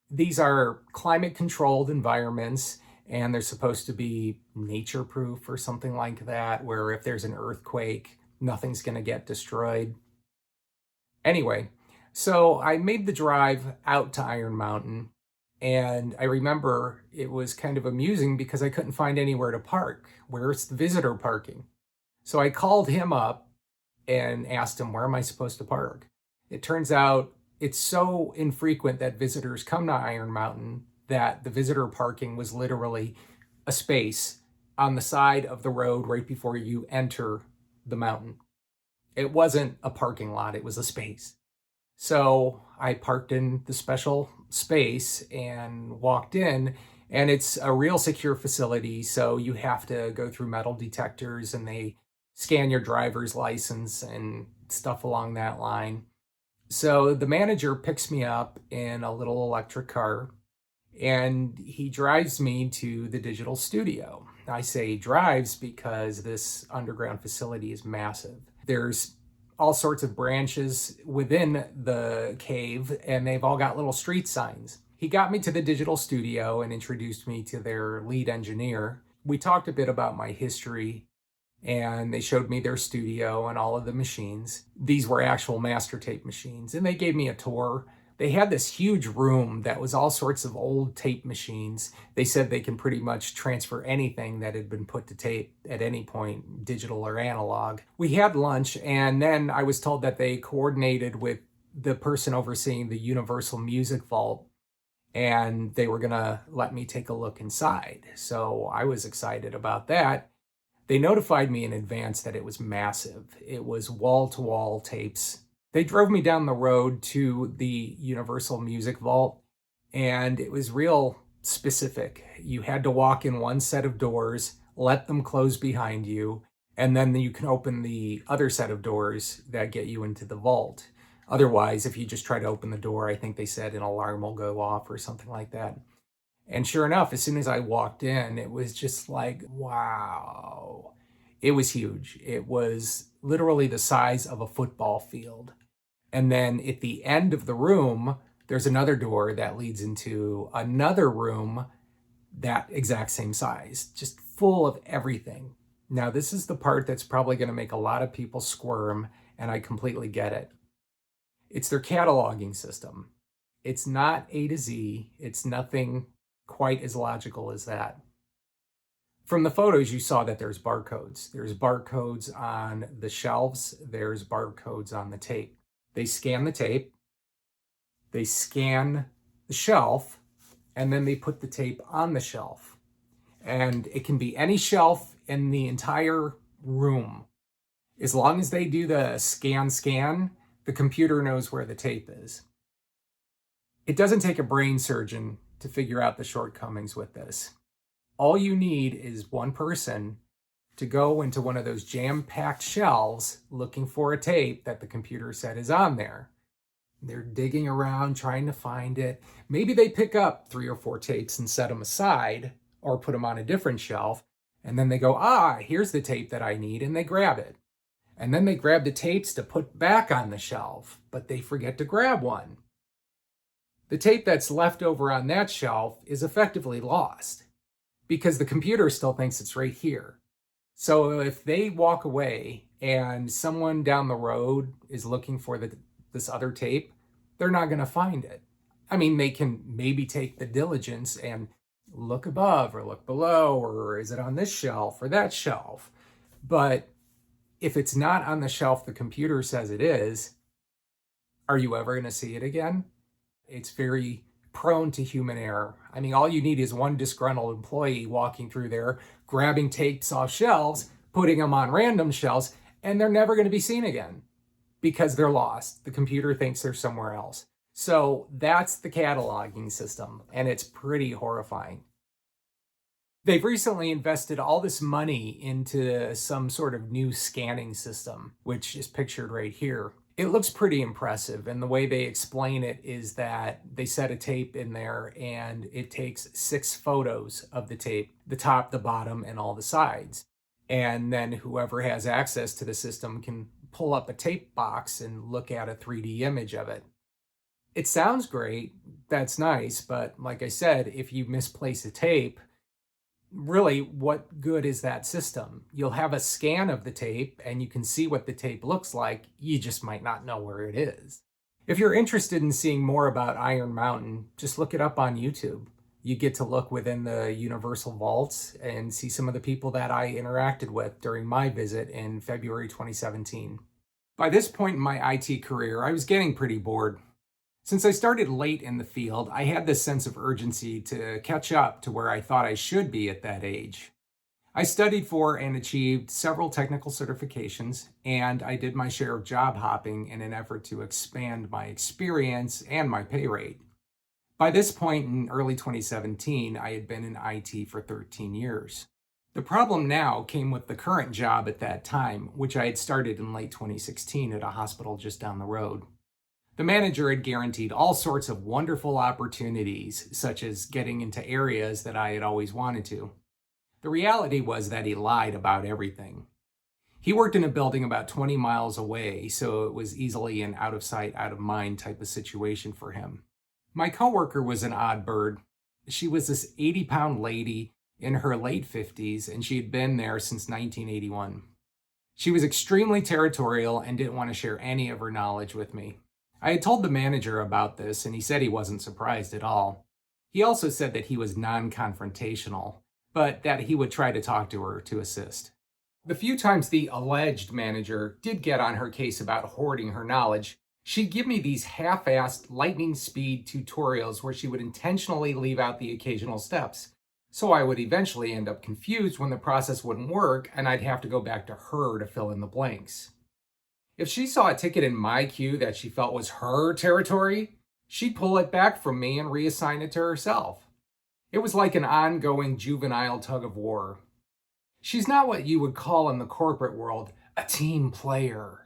These are climate-controlled environments, and they're supposed to be nature-proof or something like that, where if there's an earthquake, nothing's going to get destroyed. Anyway, so I made the drive out to Iron Mountain, and I remember it was kind of amusing because I couldn't find anywhere to park. Where's the visitor parking? So I called him up and asked him, where am I supposed to park? It turns out it's so infrequent that visitors come to Iron Mountain that the visitor parking was literally a space on the side of the road right before you enter the mountain. It wasn't a parking lot, it was a space. So I parked in the special space and walked in, and it's a real secure facility, so you have to go through metal detectors, and they scan your driver's license and stuff along that line. So the manager picks me up in a little electric car, and he drives me to the digital studio. I say drives because this underground facility is massive. There's all sorts of branches within the cave, and they've all got little street signs. He got me to the digital studio and introduced me to their lead engineer. We talked a bit about my history, and they showed me their studio and all of the machines. These were actual master tape machines, and they gave me a tour. They had this huge room that was all sorts of old tape machines. They said they can pretty much transfer anything that had been put to tape at any point, digital or analog. We had lunch, and then I was told that they coordinated with the person overseeing the Universal Music Vault, and they were going to let me take a look inside. So I was excited about that. They notified me in advance that it was massive. It was wall-to-wall tapes. They drove me down the road to the Universal Music Vault, and it was real specific. You had to walk in one set of doors, let them close behind you, and then you can open the other set of doors that get you into the vault. Otherwise, if you just try to open the door, I think they said an alarm will go off or something like that. And sure enough, as soon as I walked in, it was just like, wow. It was huge. It was literally the size of a football field. And then at the end of the room, there's another door that leads into another room that exact same size, just full of everything. Now, this is the part that's probably going to make a lot of people squirm, and I completely get it. It's their cataloging system. It's not A to Z. It's nothing quite as logical as that. From the photos, you saw that there's barcodes. There's barcodes on the shelves. There's barcodes on the tape. They scan the tape, they scan the shelf, and then they put the tape on the shelf. And it can be any shelf in the entire room. As long as they do the scan, the computer knows where the tape is. It doesn't take a brain surgeon to figure out the shortcomings with this. All you need is one person to go into one of those jam-packed shelves looking for a tape that the computer said is on there. They're digging around trying to find it. Maybe they pick up 3 or 4 tapes and set them aside or put them on a different shelf. And then they go, here's the tape that I need, and they grab it. And then they grab the tapes to put back on the shelf, but they forget to grab one. The tape that's left over on that shelf is effectively lost because the computer still thinks it's right here. So if they walk away and someone down the road is looking for this other tape, they're not going to find it. I mean, they can maybe take the diligence and look above or look below, or is it on this shelf or that shelf? But if it's not on the shelf the computer says it is, are you ever going to see it again? It's very prone to human error. I mean, all you need is one disgruntled employee walking through there, grabbing tapes off shelves, putting them on random shelves, and they're never going to be seen again because they're lost. The computer thinks they're somewhere else. So that's the cataloging system, and it's pretty horrifying. They've recently invested all this money into some sort of new scanning system, which is pictured right here. It looks pretty impressive, and the way they explain it is that they set a tape in there and it takes 6 photos of the tape, the top, the bottom, and all the sides. And then whoever has access to the system can pull up a tape box and look at a 3D image of it. It sounds great, that's nice, but like I said, if you misplace a tape, really, what good is that system? You'll have a scan of the tape and you can see what the tape looks like. You just might not know where it is. If you're interested in seeing more about Iron Mountain, just look it up on YouTube. You get to look within the Universal Vaults and see some of the people that I interacted with during my visit in February 2017. By this point in my IT career, I was getting pretty bored. Since I started late in the field, I had this sense of urgency to catch up to where I thought I should be at that age. I studied for and achieved several technical certifications, and I did my share of job hopping in an effort to expand my experience and my pay rate. By this point in early 2017, I had been in IT for 13 years. The problem now came with the current job at that time, which I had started in late 2016 at a hospital just down the road. The manager had guaranteed all sorts of wonderful opportunities, such as getting into areas that I had always wanted to. The reality was that he lied about everything. He worked in a building about 20 miles away, so it was easily an out of sight, out of mind type of situation for him. My coworker was an odd bird. She was this 80-pound lady in her late 50s, and she had been there since 1981. She was extremely territorial and didn't want to share any of her knowledge with me. I had told the manager about this, and he said he wasn't surprised at all. He also said that he was non-confrontational, but that he would try to talk to her to assist. The few times the alleged manager did get on her case about hoarding her knowledge, she'd give me these half-assed lightning speed tutorials where she would intentionally leave out the occasional steps. So I would eventually end up confused when the process wouldn't work, and I'd have to go back to her to fill in the blanks. If she saw a ticket in my queue that she felt was her territory, she'd pull it back from me and reassign it to herself. It was like an ongoing juvenile tug of war. She's not what you would call in the corporate world a team player.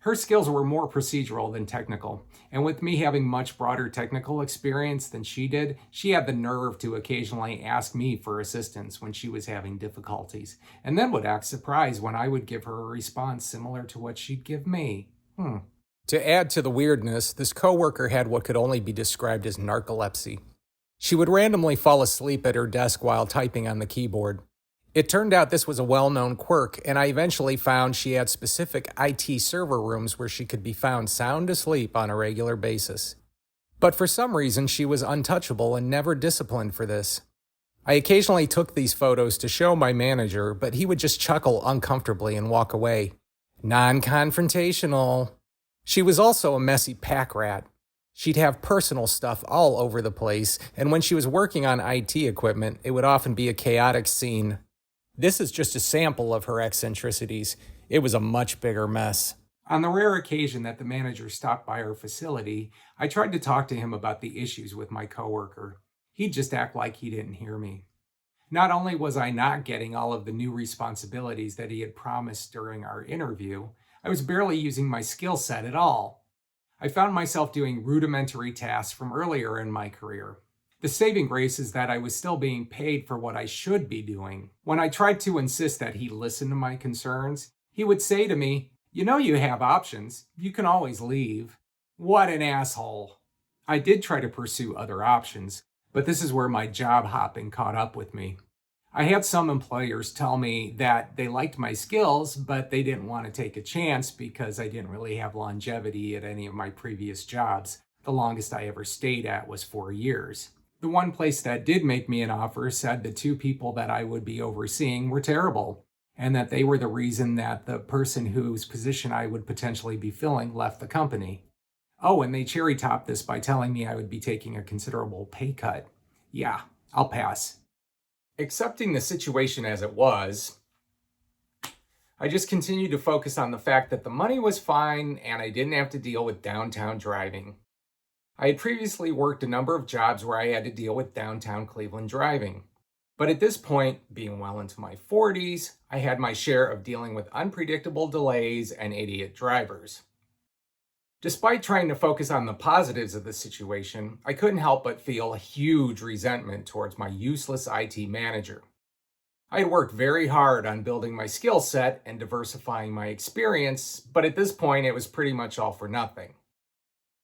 Her skills were more procedural than technical, and with me having much broader technical experience than she did, she had the nerve to occasionally ask me for assistance when she was having difficulties, and then would act surprised when I would give her a response similar to what she'd give me. To add to the weirdness, this coworker had what could only be described as narcolepsy. She would randomly fall asleep at her desk while typing on the keyboard. It turned out this was a well-known quirk, and I eventually found she had specific IT server rooms where she could be found sound asleep on a regular basis. But for some reason, she was untouchable and never disciplined for this. I occasionally took these photos to show my manager, but he would just chuckle uncomfortably and walk away. Non-confrontational. She was also a messy pack rat. She'd have personal stuff all over the place, and when she was working on IT equipment, it would often be a chaotic scene. This is just a sample of her eccentricities. It was a much bigger mess. On the rare occasion that the manager stopped by our facility, I tried to talk to him about the issues with my coworker. He'd just act like he didn't hear me. Not only was I not getting all of the new responsibilities that he had promised during our interview, I was barely using my skill set at all. I found myself doing rudimentary tasks from earlier in my career. The saving grace is that I was still being paid for what I should be doing. When I tried to insist that he listen to my concerns, he would say to me, "You know you have options. You can always leave." What an asshole. I did try to pursue other options, but this is where my job hopping caught up with me. I had some employers tell me that they liked my skills, but they didn't want to take a chance because I didn't really have longevity at any of my previous jobs. The longest I ever stayed at was 4 years. The one place that did make me an offer said the 2 people that I would be overseeing were terrible, and that they were the reason that the person whose position I would potentially be filling left the company. Oh, and they cherry-topped this by telling me I would be taking a considerable pay cut. Yeah, I'll pass. Accepting the situation as it was, I just continued to focus on the fact that the money was fine and I didn't have to deal with downtown driving. I had previously worked a number of jobs where I had to deal with downtown Cleveland driving. But at this point, being well into my 40s, I had my share of dealing with unpredictable delays and idiot drivers. Despite trying to focus on the positives of the situation, I couldn't help but feel a huge resentment towards my useless IT manager. I had worked very hard on building my skill set and diversifying my experience, but at this point it was pretty much all for nothing.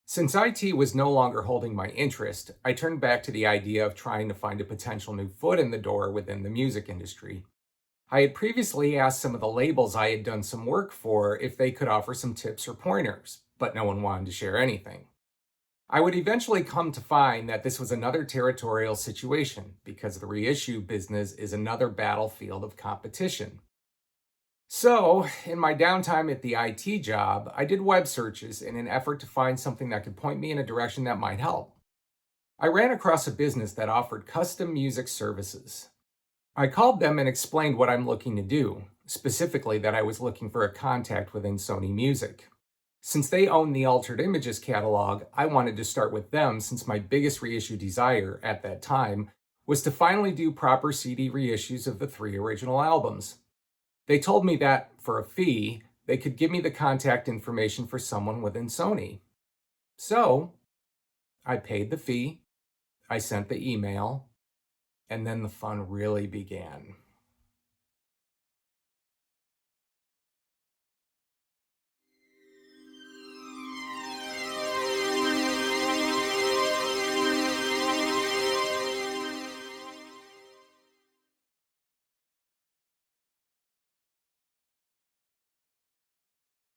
Since IT was no longer holding my interest, I turned back to the idea of trying to find a potential new foot in the door within the music industry. I had previously asked some of the labels I had done some work for if they could offer some tips or pointers, but no one wanted to share anything. I would eventually come to find that this was another territorial situation because the reissue business is another battlefield of competition. So, in my downtime at the IT job, I did web searches in an effort to find something that could point me in a direction that might help. I ran across a business that offered custom music services. I called them and explained what I'm looking to do, specifically that I was looking for a contact within Sony Music. Since they own the Altered Images catalog, I wanted to start with them since my biggest reissue desire at that time was to finally do proper CD reissues of the 3 original albums. They told me that, for a fee, they could give me the contact information for someone within Sony. So, I paid the fee, I sent the email, and then the fun really began.